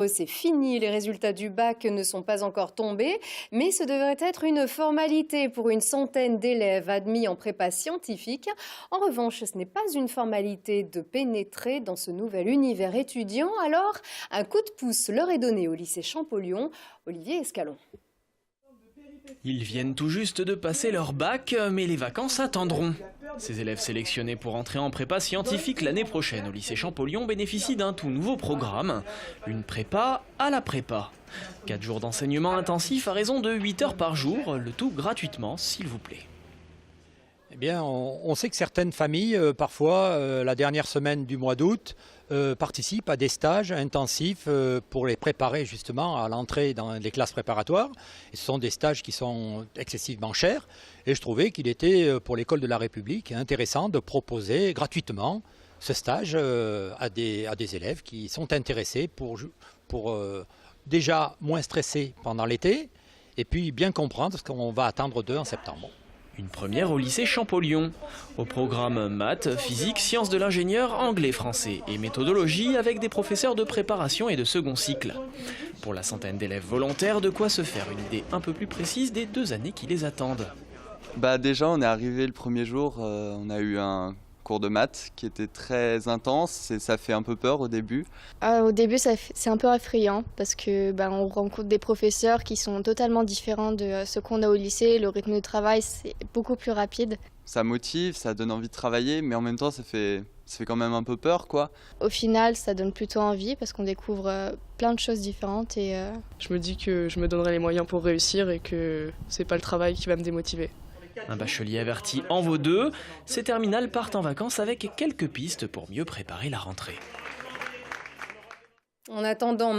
C'est fini, les résultats du bac ne sont pas encore tombés, mais ce devrait être une formalité pour une centaine d'élèves admis en prépa scientifique. En revanche, ce n'est pas une formalité de pénétrer dans ce nouvel univers étudiant. Alors, un coup de pouce leur est donné au lycée Champollion. Olivier Escalon. Ils viennent tout juste de passer leur bac, mais les vacances attendront. Ces élèves sélectionnés pour entrer en prépa scientifique l'année prochaine au lycée Champollion bénéficient d'un tout nouveau programme, une prépa à la prépa. 4 jours d'enseignement intensif à raison de 8 heures par jour, le tout gratuitement s'il vous plaît. Eh bien, on sait que certaines familles, parfois, la dernière semaine du mois d'août, participent à des stages intensifs pour les préparer justement à l'entrée dans les classes préparatoires. Et ce sont des stages qui sont excessivement chers. Et je trouvais qu'il était, pour l'école de la République, intéressant de proposer gratuitement ce stage à des élèves qui sont intéressés pour déjà moins stresser pendant l'été et puis bien comprendre ce qu'on va attendre d'eux en septembre. Une première au lycée Champollion. Au programme maths, physique, sciences de l'ingénieur, anglais, français et méthodologie avec des professeurs de préparation et de second cycle. Pour la centaine d'élèves volontaires, de quoi se faire une idée un peu plus précise des 2 années qui les attendent. Déjà, on est arrivé le premier jour, on a eu un cours de maths qui était très intense et ça fait un peu peur au début. Au début, c'est un peu effrayant parce que on rencontre des professeurs qui sont totalement différents de ce qu'on a au lycée. Le rythme de travail, c'est beaucoup plus rapide. Ça motive, ça donne envie de travailler, mais en même temps, ça fait quand même un peu peur, quoi. Au final, ça donne plutôt envie parce qu'on découvre plein de choses différentes. Je me dis que je me donnerai les moyens pour réussir et que c'est pas le travail qui va me démotiver. Un bachelier averti en vaut 2. Ces terminales partent en vacances avec quelques pistes pour mieux préparer la rentrée. En attendant,